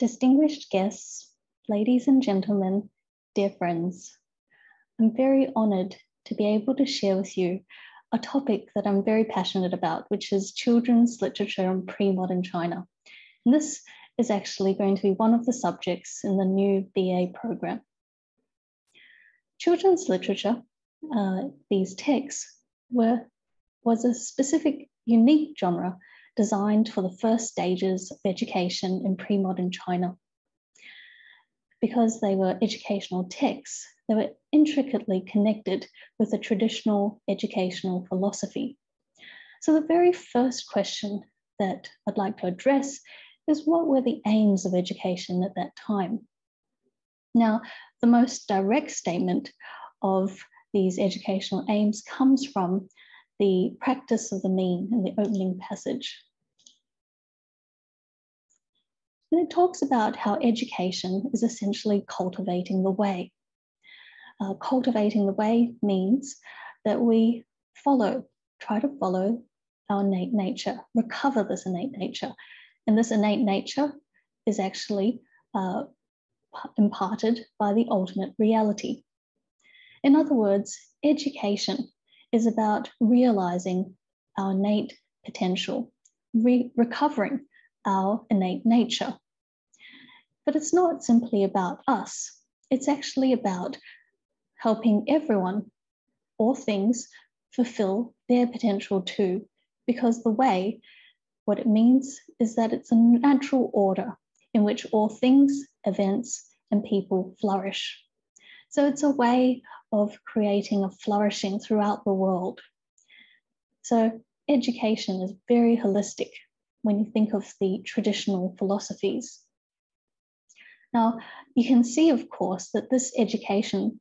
Distinguished guests, ladies and gentlemen, dear friends, I'm very honored to be able to share with you a topic that I'm very passionate about, which is children's literature in pre-modern China. And this is actually going to be one of the subjects in the new BA program. Children's literature, these texts, was a specific, unique genre designed for the first stages of education in pre-modern China. Because they were educational texts, they were intricately connected with the traditional educational philosophy. So the very first question that I'd like to address is, what were the aims of education at that time? Now, the most direct statement of these educational aims comes from the practice of the mean in the opening passage. And it talks about how education is essentially cultivating the way. Cultivating the way means that we try to follow our innate nature, recover this innate nature. And this innate nature is actually imparted by the ultimate reality. In other words, education is about realizing our innate potential, recovering our innate nature. But it's not simply about us. It's actually about helping everyone or things fulfill their potential too, because the way, what it means is that it's a natural order in which all things, events, and people flourish. So it's a way of creating a flourishing throughout the world. So education is very holistic when you think of the traditional philosophies. Now, you can see, of course, that this education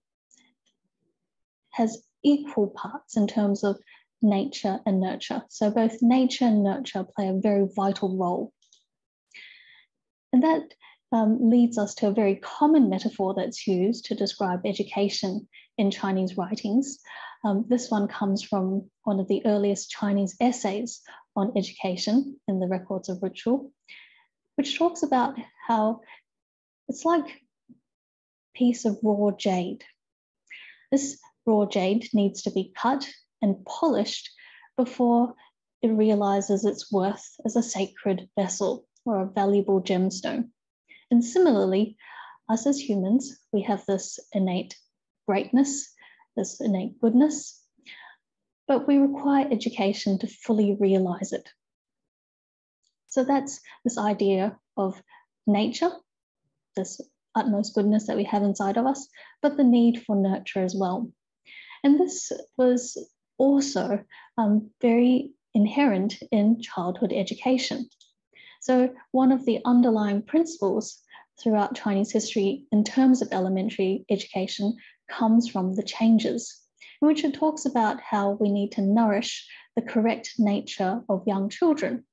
has equal parts in terms of nature and nurture. So both nature and nurture play a very vital role. And that leads us to a very common metaphor that's used to describe education in Chinese writings. This one comes from one of the earliest Chinese essays on education in the Records of Ritual, which talks about how it's like a piece of raw jade. This raw jade needs to be cut and polished before it realizes its worth as a sacred vessel or a valuable gemstone. And similarly, us as humans, we have this innate greatness, this innate goodness, but we require education to fully realize it. So that's this idea of nature, this utmost goodness that we have inside of us, but the need for nurture as well. And this was also very inherent in childhood education. So one of the underlying principles throughout Chinese history in terms of elementary education comes from the changes, in which it talks about how we need to nourish the correct nature of young children.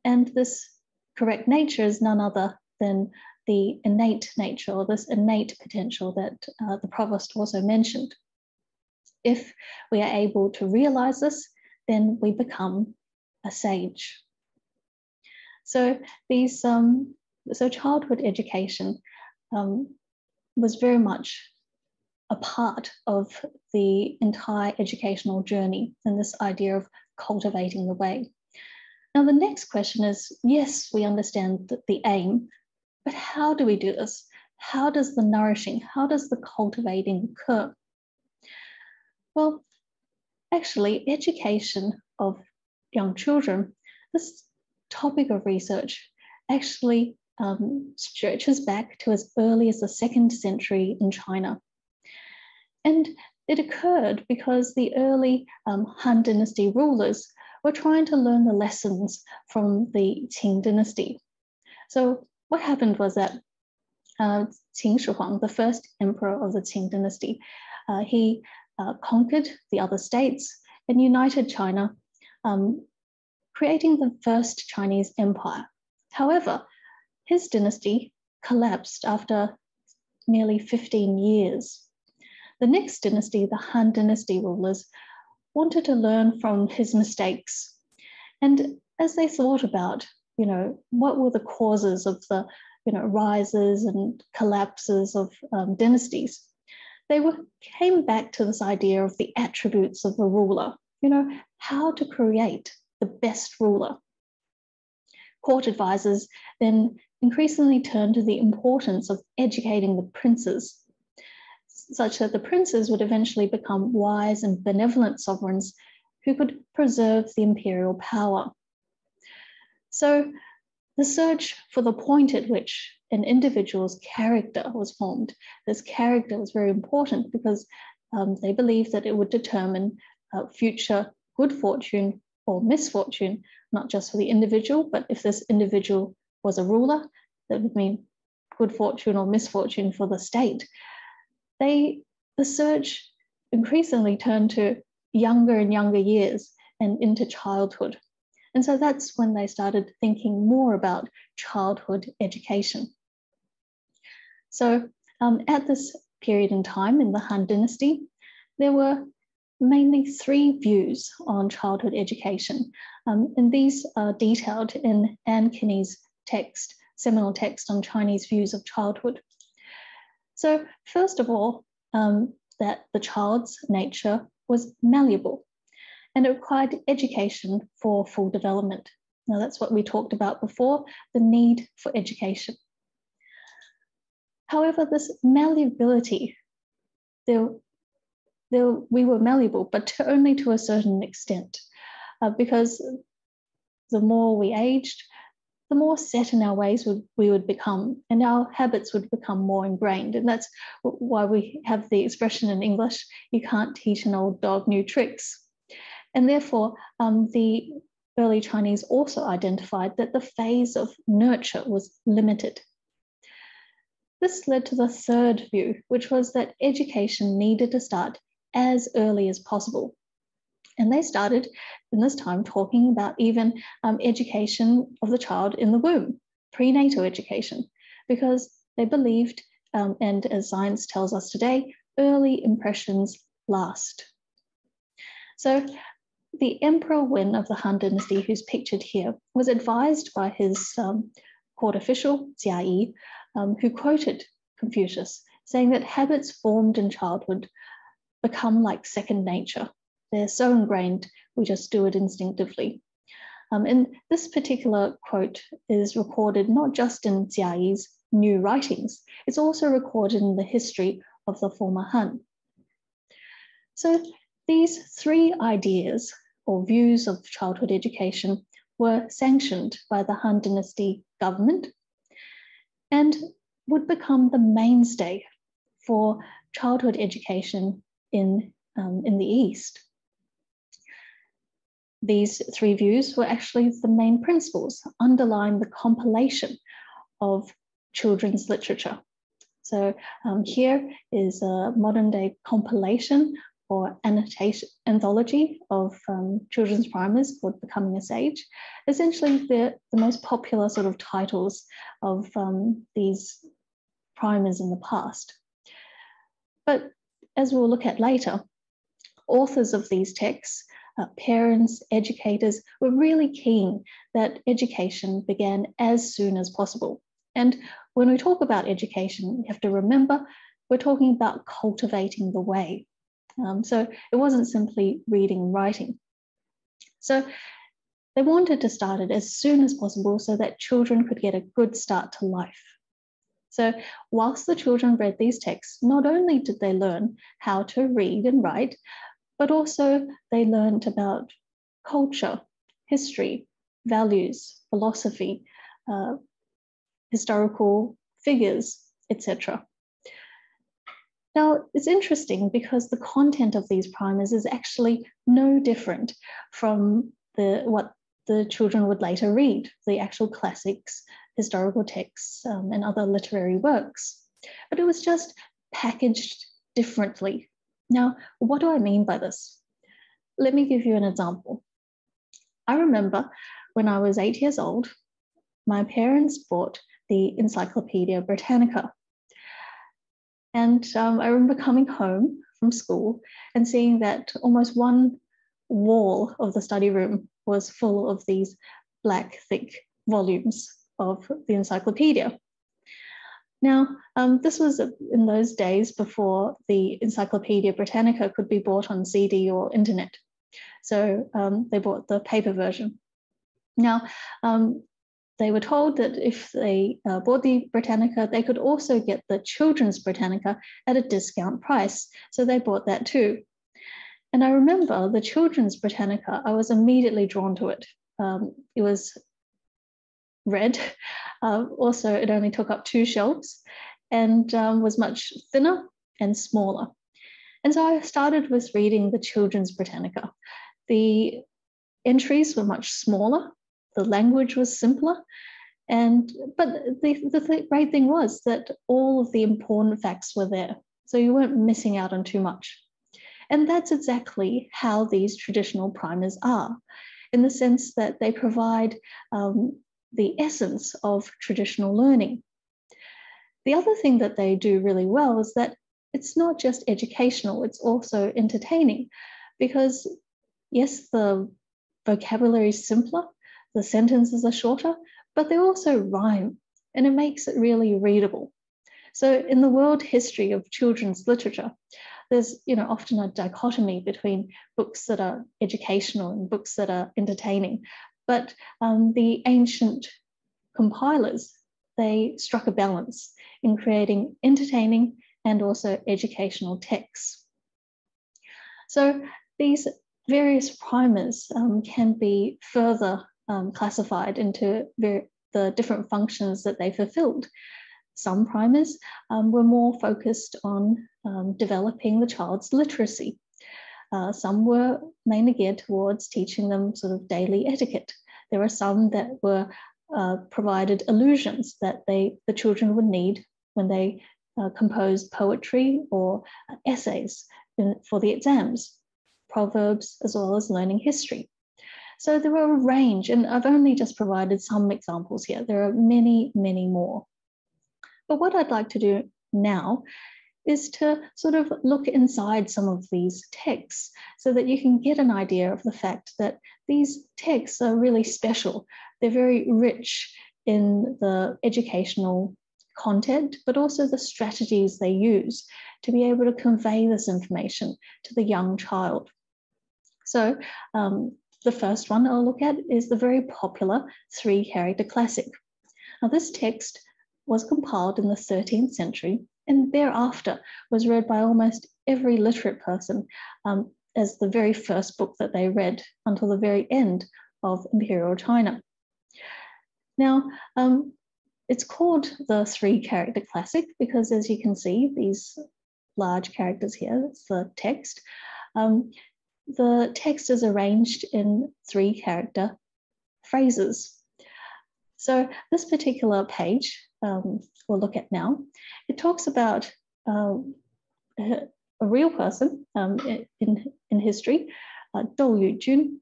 And this correct nature is none other than the innate nature, or this innate potential that the provost also mentioned. If we are able to realize this, then we become a sage. So childhood education was very much a part of the entire educational journey and this idea of cultivating the way. Now, the next question is, yes, we understand the aim, but how do we do this? How does the nourishing, how does the cultivating occur? Well, actually, education of young children, this topic of research actually stretches back to as early as the 2nd century in China. And it occurred because the early Han Dynasty rulers were trying to learn the lessons from the Qing dynasty. So what happened was that Qin Shi Huang, the first emperor of the Qing dynasty, he conquered the other states and united China, creating the first Chinese empire. However, his dynasty collapsed after nearly 15 years. The next dynasty, the Han Dynasty rulers, wanted to learn from his mistakes. And as they thought about, what were the causes of the rises and collapses of dynasties, they came back to this idea of the attributes of the ruler, how to create the best ruler. Court advisors then increasingly turned to the importance of educating the princes, such that the princes would eventually become wise and benevolent sovereigns who could preserve the imperial power. So the search for the point at which an individual's character was formed, this character was very important because they believed that it would determine future good fortune or misfortune, not just for the individual, but if this individual was a ruler, that would mean good fortune or misfortune for the state. The search increasingly turned to younger and younger years and into childhood. And so that's when they started thinking more about childhood education. So at this period in time in the Han Dynasty, there were mainly 3 views on childhood education. And these are detailed in Anne Kinney's text, seminal text on Chinese views of childhood. So first of all, that the child's nature was malleable and it required education for full development. Now that's what we talked about before, the need for education. However, this malleability, we were malleable, but only to a certain extent, because the more we aged, the more set in our ways we would become, and our habits would become more ingrained. And that's why we have the expression in English, you can't teach an old dog new tricks. And therefore, the early Chinese also identified that the phase of nurture was limited. This led to the 3rd view, which was that education needed to start as early as possible. And they started in this time talking about even education of the child in the womb, prenatal education, because they believed, and as science tells us today, early impressions last. So the Emperor Wen of the Han Dynasty, who's pictured here, was advised by his court official, Jia Yi, who quoted Confucius, saying that habits formed in childhood become like second nature. They're so ingrained, we just do it instinctively. And this particular quote is recorded not just in Jia Yi's new writings, it's also recorded in the history of the former Han. So these 3 ideas or views of childhood education were sanctioned by the Han Dynasty government and would become the mainstay for childhood education in the East. These 3 views were actually the main principles underlying the compilation of children's literature. So here is a modern day compilation or anthology of children's primers called Becoming a Sage. Essentially, the most popular sort of titles of these primers in the past. But as we'll look at later, authors of these texts, parents, educators, were really keen that education began as soon as possible. And when we talk about education, we have to remember we're talking about cultivating the way. So it wasn't simply reading and writing. So they wanted to start it as soon as possible so that children could get a good start to life. So whilst the children read these texts, not only did they learn how to read and write, but also they learned about culture, history, values, philosophy, historical figures, etc. Now, it's interesting because the content of these primers is actually no different from what the children would later read, the actual classics, historical texts, and other literary works. But it was just packaged differently. Now, what do I mean by this? Let me give you an example. I remember when I was 8 years old, my parents bought the Encyclopedia Britannica. And I remember coming home from school and seeing that almost one wall of the study room was full of these black, thick volumes of the encyclopedia. Now, this was in those days before the Encyclopedia Britannica could be bought on CD or internet. So they bought the paper version. Now, they were told that if they bought the Britannica, they could also get the Children's Britannica at a discount price. So they bought that too. And I remember the Children's Britannica, I was immediately drawn to it. It was red. Also, it only took up 2 shelves and was much thinner and smaller. And so I started with reading the Children's Britannica. The entries were much smaller. The language was simpler. But the great thing was that all of the important facts were there. So you weren't missing out on too much. And that's exactly how these traditional primers are, in the sense that they provide the essence of traditional learning. The other thing that they do really well is that it's not just educational, it's also entertaining, because yes, the vocabulary is simpler, the sentences are shorter, but they also rhyme, and it makes it really readable. So in the world history of children's literature, there's often a dichotomy between books that are educational and books that are entertaining. But the ancient compilers, they struck a balance in creating entertaining and also educational texts. So these various primers can be further classified into the different functions that they fulfilled. Some primers were more focused on developing the child's literacy. Some were mainly geared towards teaching them sort of daily etiquette. There were some that were provided illusions that the children would need when they composed poetry or essays for the exams, proverbs, as well as learning history. So there were a range, and I've only just provided some examples here. There are many, many more. But what I'd like to do now is to sort of look inside some of these texts so that you can get an idea of the fact that these texts are really special. They're very rich in the educational content, but also the strategies they use to be able to convey this information to the young child. So the first one I'll look at is the very popular 3-character classic. Now, this text was compiled in the 13th century and thereafter was read by almost every literate person as the very first book that they read until the very end of Imperial China. Now, it's called the 3-character classic because, as you can see, these large characters here, that's the text. The text is arranged in 3-character phrases. So this particular page we'll look at now, it talks about a real person in history, Dou Yujun,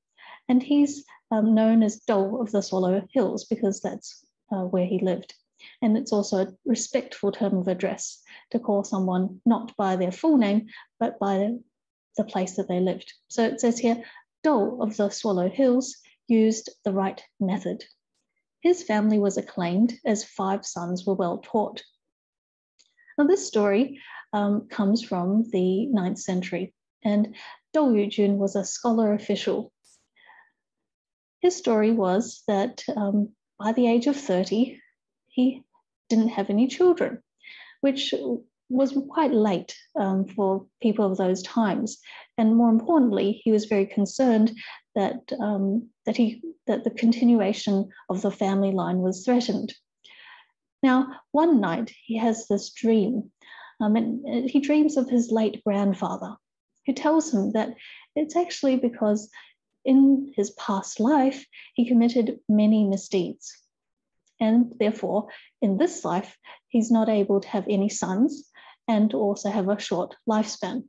and he's known as Dou of the Swallow Hills because that's where he lived. And it's also a respectful term of address to call someone not by their full name, but by the place that they lived. So it says here, Dou of the Swallow Hills used the right method. His family was acclaimed as 5 sons were well taught. Now this story comes from the 9th century, and Dou Yujun was a scholar official. His story was that by the age of 30, he didn't have any children, which was quite late for people of those times. And more importantly, he was very concerned that the continuation of the family line was threatened. Now, one night he has this dream, and he dreams of his late grandfather, who tells him that it's actually because in his past life he committed many misdeeds, and therefore in this life he's not able to have any sons and also have a short lifespan.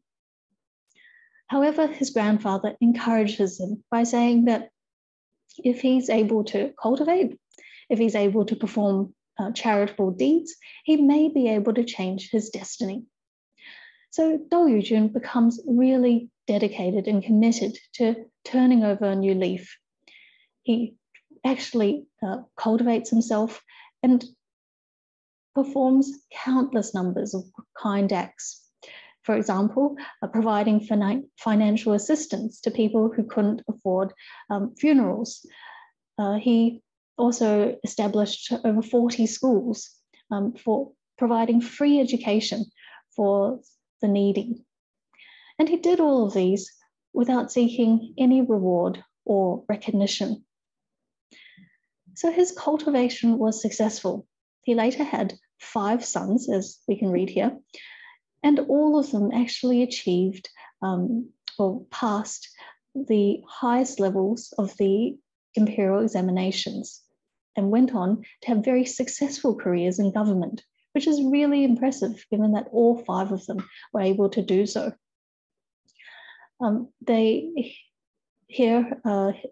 However, his grandfather encourages him by saying that if he's able to cultivate, if he's able to perform charitable deeds, he may be able to change his destiny. So Dou Yujun becomes really dedicated and committed to turning over a new leaf. He actually cultivates himself, and performs countless numbers of kind acts. For example, providing financial assistance to people who couldn't afford funerals. He also established over 40 schools for providing free education for the needy. And he did all of these without seeking any reward or recognition. So his cultivation was successful. He later had 5 sons, as we can read here, and all of them actually achieved or passed the highest levels of the imperial examinations and went on to have very successful careers in government, which is really impressive given that all 5 of them were able to do so. Here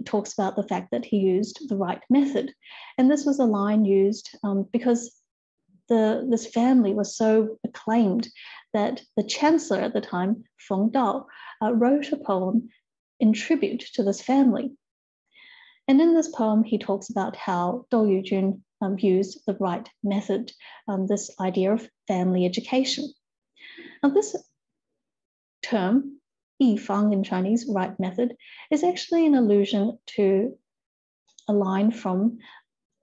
talks about the fact that he used the right method. And this was a line used because this family was so acclaimed that the chancellor at the time, Feng Dao, wrote a poem in tribute to this family. And in this poem, he talks about how Dou Yujun used the right method, this idea of family education. Now, this term, Yi Fang in Chinese, right method, is actually an allusion to a line from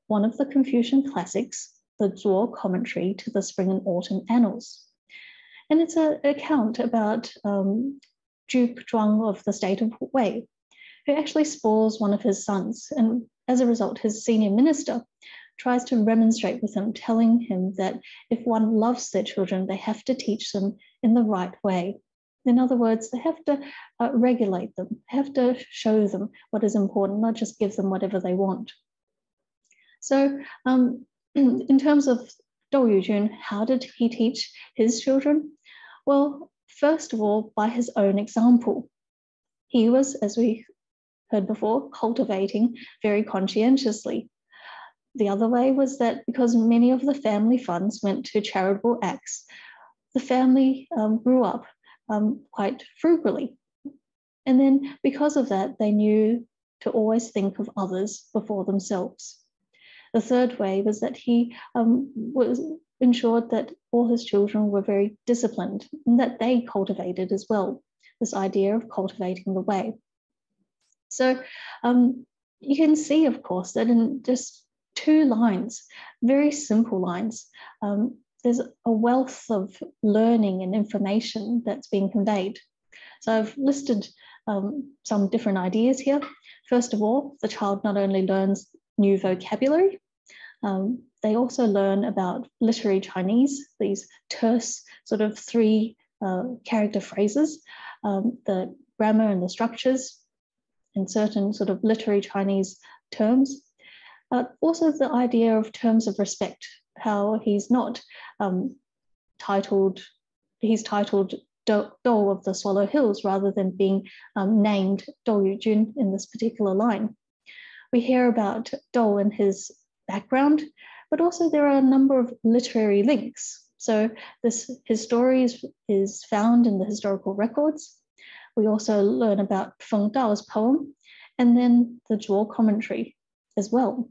one of the Confucian classics, the Zuo commentary to the Spring and Autumn Annals. And it's an account about Zhu Zhuang of the state of Wei, who actually spoils one of his sons. And as a result, his senior minister tries to remonstrate with him, telling him that if one loves their children, they have to teach them in the right way. In other words, they have to regulate them, have to show them what is important, not just give them whatever they want. So in terms of Dou Yujun, how did he teach his children? Well, first of all, by his own example. He was, as we heard before, cultivating very conscientiously. The other way was that because many of the family funds went to charitable acts, the family grew up quite frugally. And then because of that, they knew to always think of others before themselves. The third way was that he ensured that all his children were very disciplined and that they cultivated as well, this idea of cultivating the way. So you can see, of course, that in just 2 lines, very simple lines, there's a wealth of learning and information that's being conveyed. So I've listed some different ideas here. First of all, the child not only learns new vocabulary, they also learn about literary Chinese, these terse sort of 3 character phrases, the grammar and the structures, and certain sort of literary Chinese terms. Also the idea of terms of respect, how he's not titled Dou of the Swallow Hills rather than being named Dou Yujun in this particular line. We hear about Dou and his background, but also there are a number of literary links. So his story is found in the historical records. We also learn about Feng Dao's poem and then the Zuo commentary as well.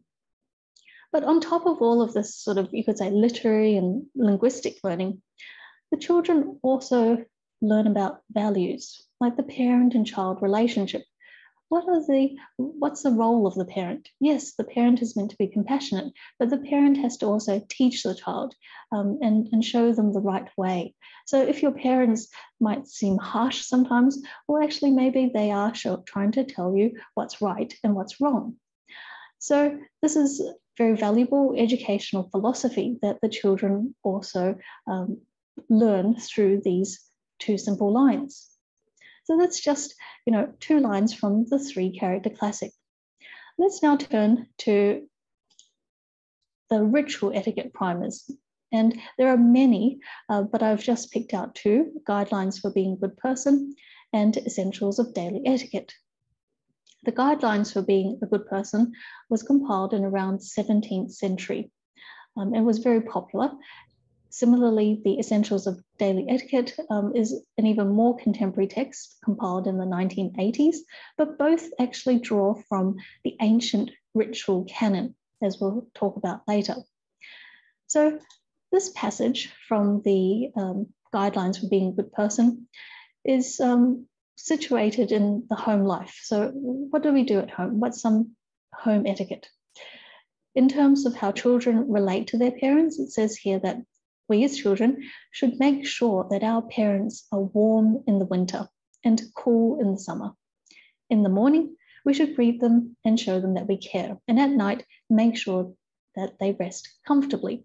But on top of all of this sort of, you could say, literary and linguistic learning, the children also learn about values, like the parent and child relationship. What's the role of the parent? Yes, the parent is meant to be compassionate, but the parent has to also teach the child and show them the right way. So if your parents might seem harsh sometimes, well, actually, maybe they are trying to tell you what's right and what's wrong. So this is very valuable educational philosophy that the children also learn through these 2 simple lines. So that's just, 2 lines from the 3-character classic. Let's now turn to the ritual etiquette primers. And there are many, but I've just picked out 2, Guidelines for Being a Good Person and Essentials of Daily Etiquette. The Guidelines for Being a Good Person was compiled in around 17th century. It was very popular. Similarly, the Essentials of Daily Etiquette is an even more contemporary text compiled in the 1980s, but both actually draw from the ancient ritual canon, as we'll talk about later. So This passage from the Guidelines for Being a Good Person is situated in the home life. So what do we do at home? What's some home etiquette? In terms of how children relate to their parents, it says here that we as children should make sure that our parents are warm in the winter and cool in the summer. In the morning, we should greet them and show them that we care. And at night, make sure that they rest comfortably.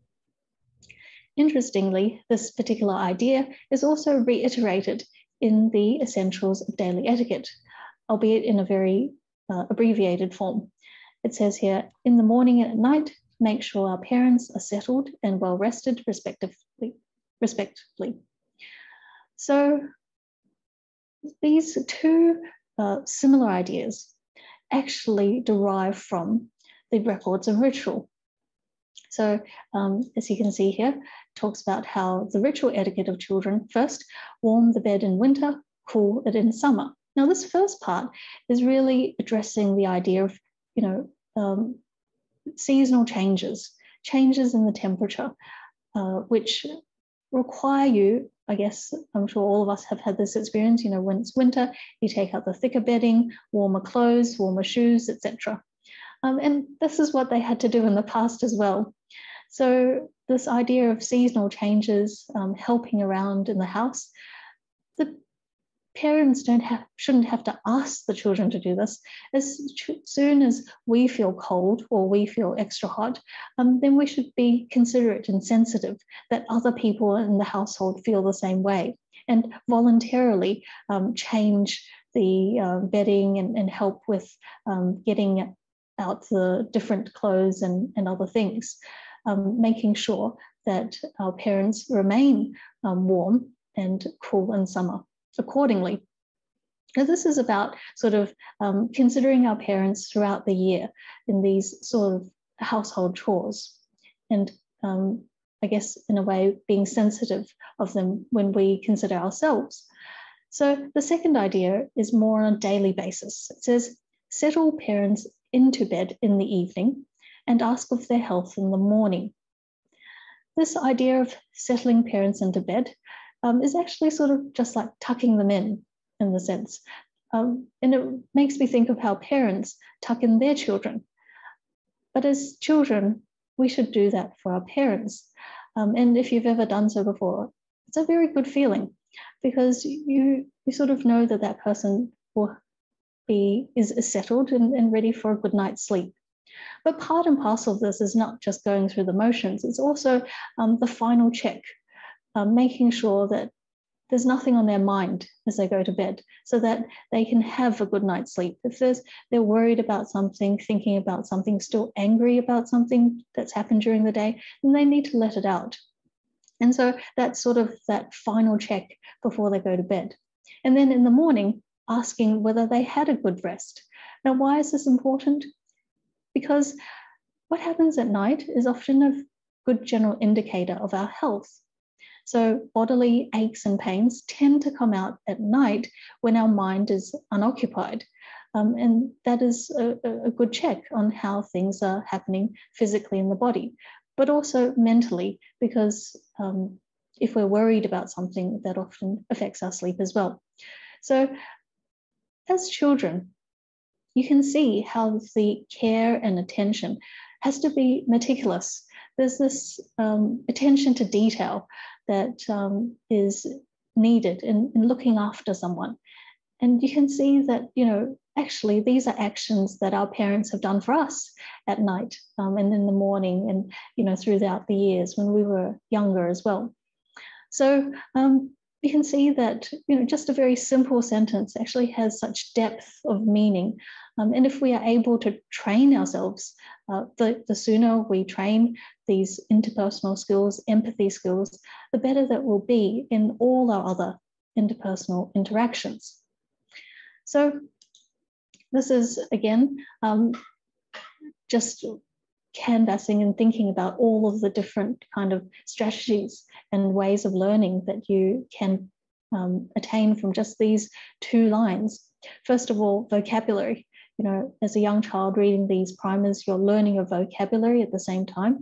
Interestingly, this particular idea is also reiterated in the Essentials of Daily Etiquette, albeit in a very abbreviated form. It says here, in the morning and at night, make sure our parents are settled and well rested respectively. So these two similar ideas actually derive from the records of ritual. So as you can see here, talks about how the ritual etiquette of children: first, warm the bed in winter, cool it in summer. Now, this first part is really addressing the idea of, seasonal changes in the temperature, which require you, I guess, I'm sure all of us have had this experience, when it's winter, you take out the thicker bedding, warmer clothes, warmer shoes, etc. And this is what they had to do in the past as well. So this idea of seasonal changes, helping around in the house, the parents shouldn't have to ask the children to do this. As soon as we feel cold or we feel extra hot, then we should be considerate and sensitive that other people in the household feel the same way, and voluntarily change the bedding and help with getting out the different clothes and other things, making sure that our parents remain warm and cool in summer accordingly. So this is about sort of considering our parents throughout the year in these sort of household chores, and I guess in a way being sensitive of them when we consider ourselves. So the second idea is more on a daily basis. It says, settle parents into bed in the evening and ask of their health in the morning. This idea of settling parents into bed is actually sort of just like tucking them in the sense. And it makes me think of how parents tuck in their children. But as children, we should do that for our parents. And if you've ever done so before, it's a very good feeling, because you sort of know that that person is settled and ready for a good night's sleep. But part and parcel of this is not just going through the motions, it's also the final check, making sure that there's nothing on their mind as they go to bed, so that they can have a good night's sleep. If they're worried about something, thinking about something, still angry about something that's happened during the day, then they need to let it out. And so that's sort of that final check before they go to bed. And then in the morning, asking whether they had a good rest. Now, why is this important? Because what happens at night is often a good general indicator of our health. So bodily aches and pains tend to come out at night when our mind is unoccupied. And that is a good check on how things are happening physically in the body, but also mentally, because if we're worried about something, that often affects our sleep as well. So as children, you can see how the care and attention has to be meticulous. There's this attention to detail that is needed in looking after someone. And you can see that, actually these are actions that our parents have done for us at night and in the morning and, throughout the years when we were younger as well. So you can see that, just a very simple sentence actually has such depth of meaning. And if we are able to train ourselves, the sooner we train these interpersonal skills, empathy skills, the better that we'll be in all our other interpersonal interactions. So this is, again, just canvassing and thinking about all of the different kind of strategies and ways of learning that you can attain from just these two lines. First of all, vocabulary. As a young child reading these primers, you're learning a vocabulary at the same time.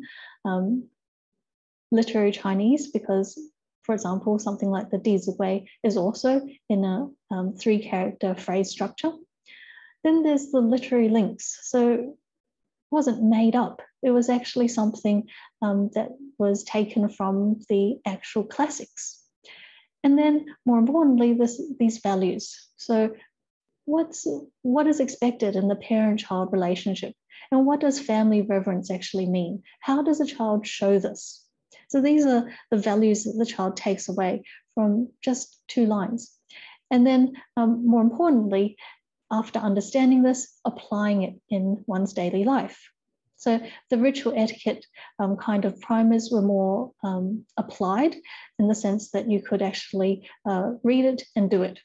literary Chinese because, for example, something like the Dizigui is also in a 3-character phrase structure. Then there's the literary links. So it wasn't made up. It was actually something that was taken from the actual classics. And then more importantly, these values. So what is expected in the parent-child relationship? And what does family reverence actually mean? How does a child show this? So these are the values that the child takes away from just 2 lines. And then more importantly, after understanding this, applying it in one's daily life. So the ritual etiquette kind of primers were more applied in the sense that you could actually read it and do it.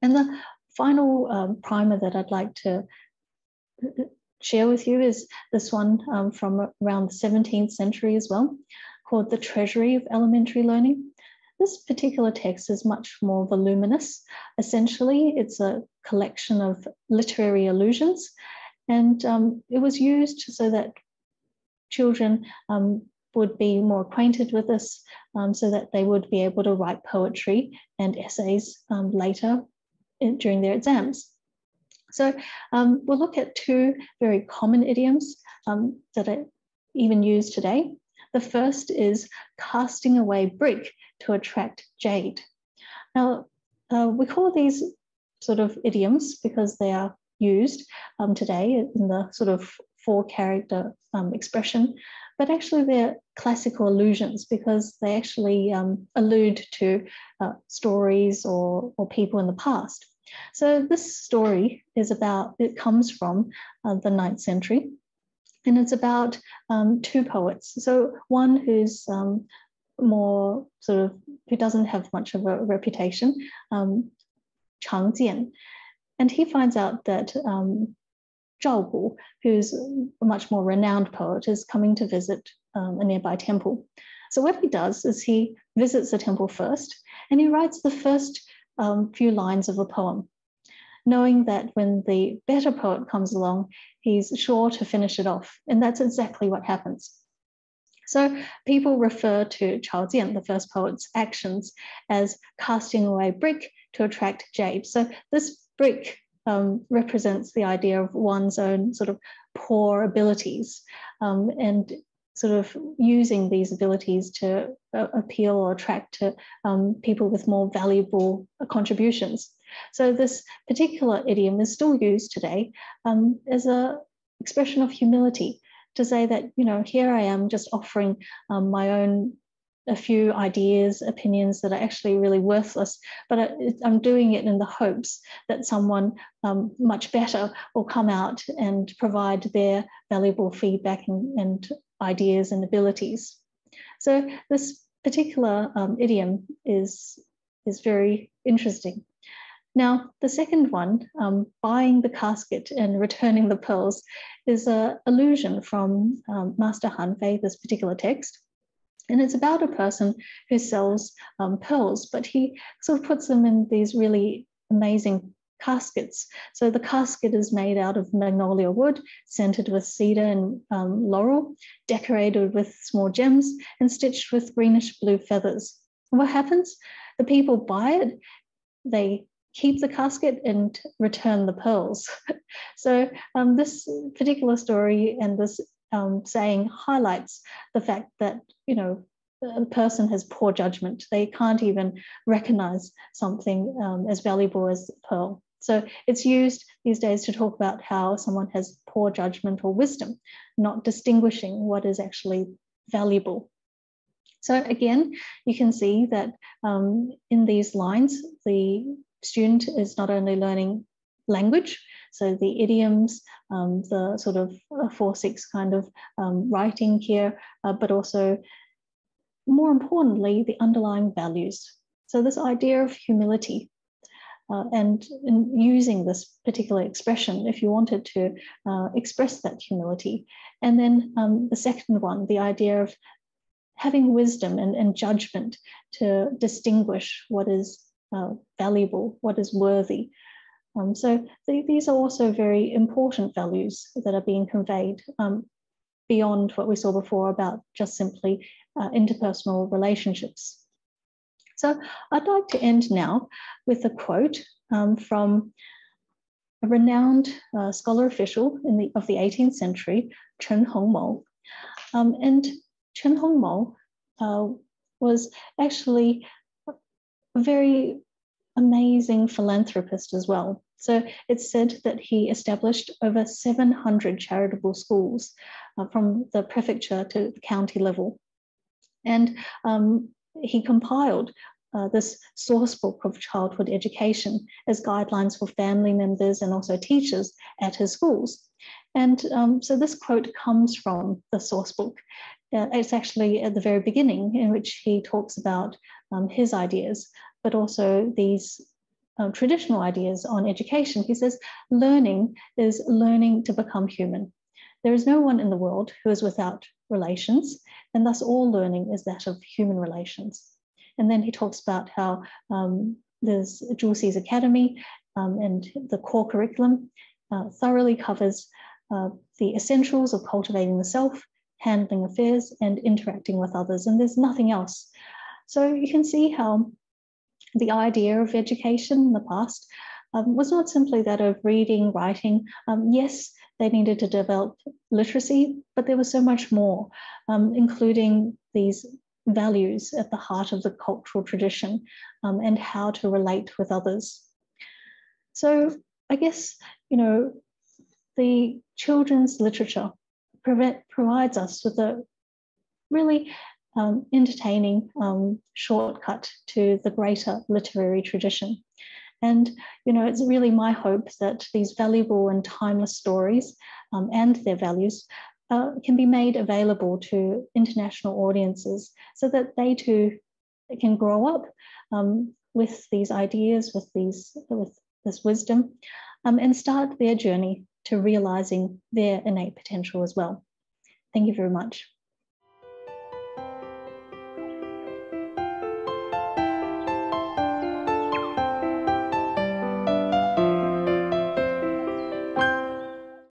And the final primer that I'd like to share with you is this one from around the 17th century as well, called The Treasury of Elementary Learning. This particular text is much more voluminous. Essentially, it's a collection of literary allusions, and it was used so that children would be more acquainted with this, so that they would be able to write poetry and essays later during their exams. So we'll look at 2 very common idioms that are even used today. The first is casting away brick to attract jade. Now, we call these sort of idioms because they are used today in the sort of 4-character expression, but actually they're classical allusions because they actually allude to stories or people in the past. So this story is about, it comes from the 9th century, and it's about 2 poets. So one who's more sort of, who doesn't have much of a reputation, Chang Jian, and he finds out that Zhao Bu, who's a much more renowned poet, is coming to visit a nearby temple. So what he does is he visits the temple first, and he writes the first few lines of a poem, knowing that when the better poet comes along, he's sure to finish it off. And that's exactly what happens. So people refer to Chao Jian, the first poet's actions, as casting away brick to attract jade. So this brick represents the idea of one's own sort of poor abilities, and sort of using these abilities to appeal or attract to people with more valuable contributions. So this particular idiom is still used today as an expression of humility, to say that, you know, here I am just offering my own, a few ideas, opinions that are actually really worthless, but I'm doing it in the hopes that someone much better will come out and provide their valuable feedback and ideas and abilities. So this particular idiom is very interesting. Now, the second one, buying the casket and returning the pearls, is an allusion from Master Han Fei, this particular text. And it's about a person who sells pearls, but he sort of puts them in these really amazing caskets. So the casket is made out of magnolia wood, scented with cedar and laurel, decorated with small gems, and stitched with greenish blue feathers. And what happens? The people buy it, they keep the casket and return the pearls. So this particular story and this saying highlights the fact that, you know, a person has poor judgment. They can't even recognize something as valuable as the pearl. So it's used these days to talk about how someone has poor judgment or wisdom, not distinguishing what is actually valuable. So again, you can see that in these lines, the student is not only learning language, so the idioms, the sort of 4/6 kind of writing here, but also, more importantly, the underlying values. So this idea of humility, and in using this particular expression, if you wanted to express that humility. And then the second one, the idea of having wisdom and judgment to distinguish what is valuable, what is worthy. So these are also very important values that are being conveyed beyond what we saw before about just simply interpersonal relationships. So I'd like to end now with a quote from a renowned scholar official of the 18th century, Chen Hongmo. And Chen Hongmo was actually a very amazing philanthropist as well. So it's said that he established over 700 charitable schools from the prefecture to the county level. And he compiled this source book of childhood education as guidelines for family members and also teachers at his schools. And so this quote comes from the source book. It's actually at the very beginning, in which he talks about his ideas, but also these traditional ideas on education. He says, learning is learning to become human. There is no one in the world who is without relations, and thus all learning is that of human relations. And then he talks about how there's Jules's Academy and the core curriculum thoroughly covers the essentials of cultivating the self, handling affairs, and interacting with others. And there's nothing else. So you can see how the idea of education in the past was not simply that of reading, writing. Yes, they needed to develop literacy, but there was so much more, including these values at the heart of the cultural tradition and how to relate with others. So I guess, the children's literature provides us with a really entertaining shortcut to the greater literary tradition. And, it's really my hope that these valuable and timeless stories and their values can be made available to international audiences so that they too can grow up with these ideas, with this wisdom, and start their journey to realizing their innate potential as well. Thank you very much.